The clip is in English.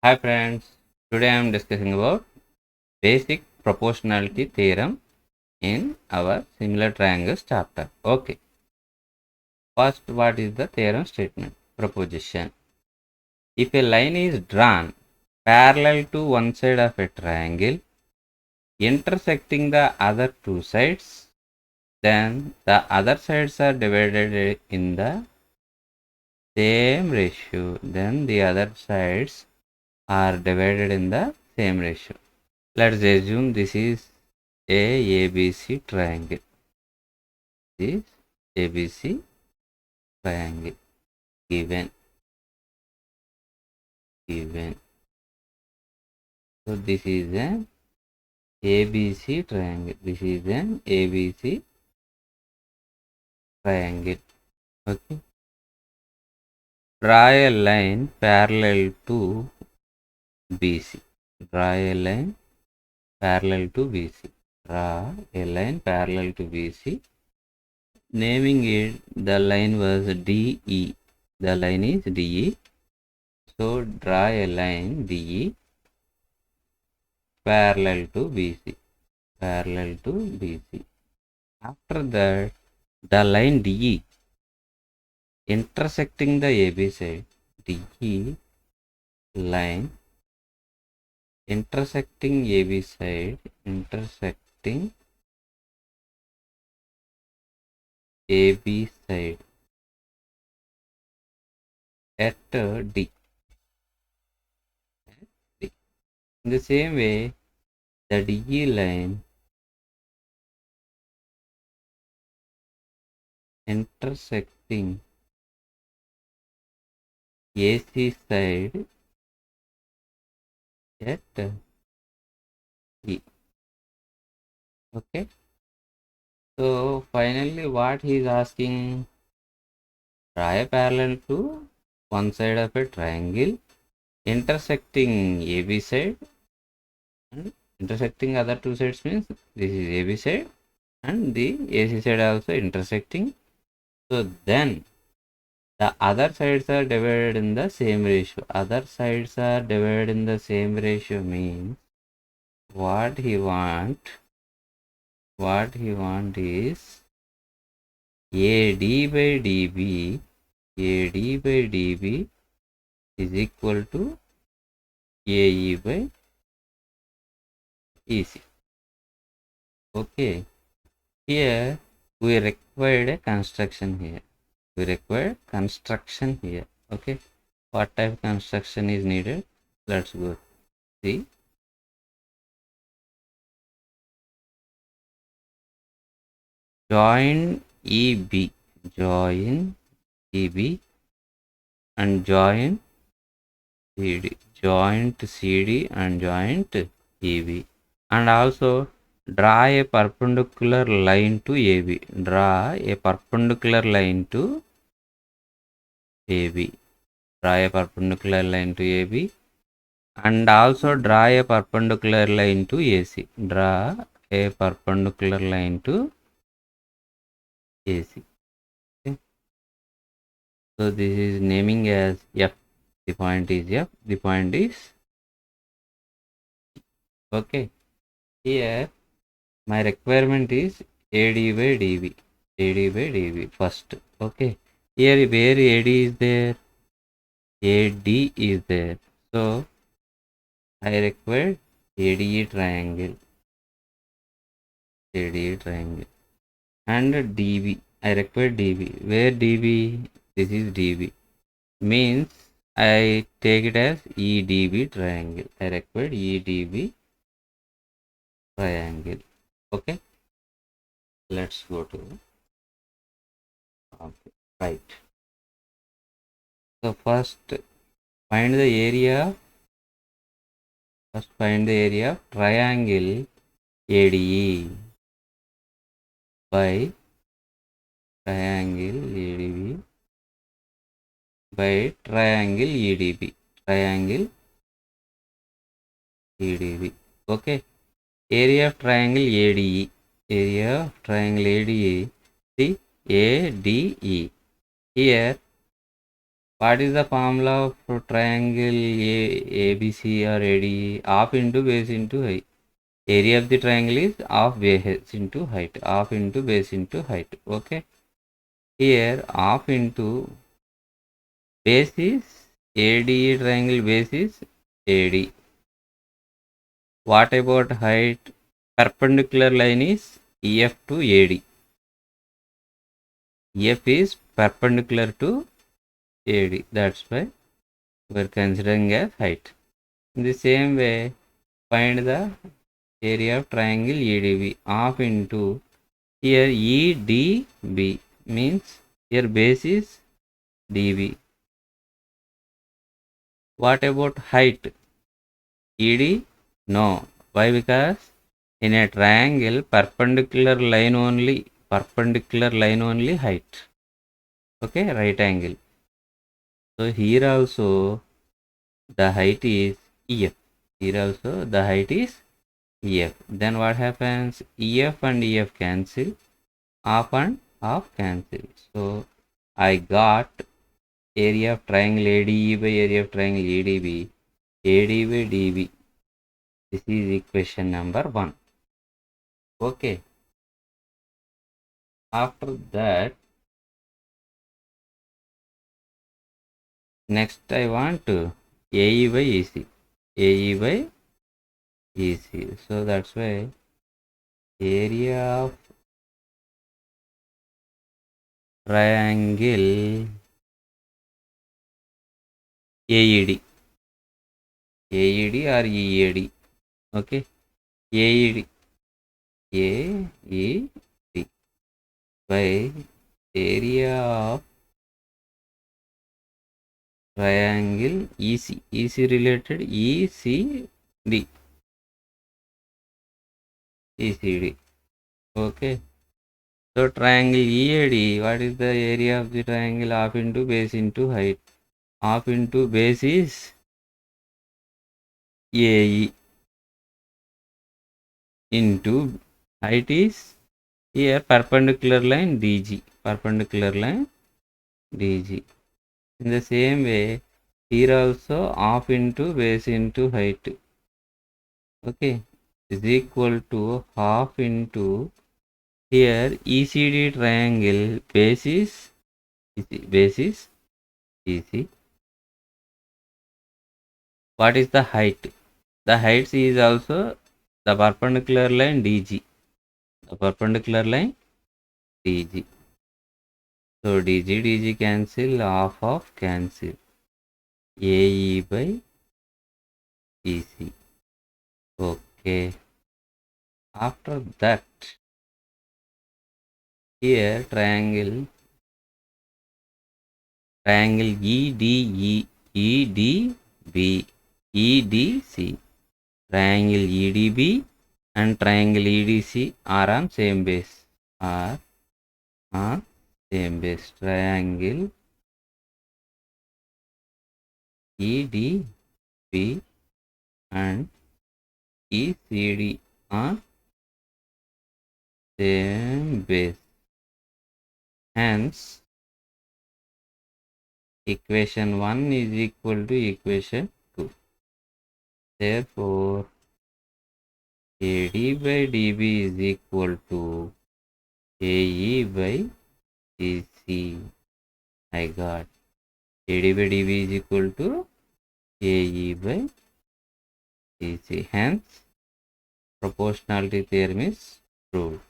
Hi friends, today I am discussing about basic proportionality theorem in our similar triangles chapter. Okay, first what is the theorem statement? Proposition. If a line is drawn parallel to one side of a triangle intersecting the other two sides, then the other sides are divided in the same ratio. Then the other sides are divided in the same ratio. Let's assume this is a ABC triangle. This ABC triangle given. So this is an ABC triangle. This is an ABC triangle. Okay. Draw a line parallel to BC. Draw a line parallel to BC. Draw a line parallel to BC. Naming it, the line was DE. The line is DE. So draw a line DE parallel to BC. Parallel to BC. After that, the line DE intersecting the AB side. DE line intersecting AB side. Intersecting AB side at D. In the same way, the DE line intersecting AC side at E. Okay. So finally, what he is asking, draw a parallel to one side of a triangle intersecting AB side and intersecting other two sides means this is AB side and the AC side also intersecting. So then the other sides are divided in the same ratio. Other sides are divided in the same ratio means what he want is AD by DB is equal to AE by EC. Okay. Here we required a construction here. Okay. What type of construction is needed? Let's go see. Join EB. Join EB and join CD. Joint CD and joint EB. And also draw a perpendicular line to AB. Draw a perpendicular line to AB. Draw a perpendicular line to AB. And also draw a perpendicular line to AC. Draw a perpendicular line to AC. Okay. So this is naming as F. The point is F. The point is okay. Here my requirement is AD by DB. AD by DB first. Okay. Here where AD is there, AD is there. So I require ADE triangle. ADE triangle. And DB. I require DB. Where DB? This is DB. Means I take it as EDB triangle. I require EDB triangle. Okay. Let's go to right. So first find the area. First find the area of triangle ADE by triangle ADB by triangle EDB. Triangle EDB. Okay. Area of triangle ADE. Area of triangle ADE. See ADE. Here What is the formula for triangle ABC or ADE? Half into base into height. Area of the triangle is half base into height. Half into base into height. Okay. Here half into base is ADE, triangle base is AD. What about height? Perpendicular line is EF to AD. EF is perpendicular to AD. That's why we are considering as height. In the same way, find the area of triangle EDB. Half into here EDB means here base is DB. What about height? ED? No. Why? Because in a triangle perpendicular line only height. Okay, right angle. So here also the height is EF. Here also the height is EF. Then what happens? EF and EF cancel. Half and half cancel. So I got area of triangle ADE by area of triangle EDB. AD by DB. This is equation number 1. Okay. After that, next I want to AE by EC. AE by EC. So that's why area of triangle AED. AED or EAD. Okay. AED. AED by area of triangle EC. EC related ECD. ECD. Okay. So triangle EAD, what is the area of the triangle? Half into base into height. Half into base is AE into height is here perpendicular line DG. Perpendicular line DG. In the same way, here also half into base into height. Okay, is equal to half into here ECD triangle base is EC. What is the height? The height is also the perpendicular line DG. The perpendicular line DG. So DG cancel, half of cancel. AE by EC. Okay. After that, here triangle EDE, EDB, EDC. Triangle EDB and triangle EDC are on same base. Are on same base. Triangle EDB and ECD on same base. Hence, equation 1 is equal to equation 2. Therefore, AD by DB is equal to AE by EC. I got AD by DB is equal to AE by EC. Hence, proportionality theorem is proved.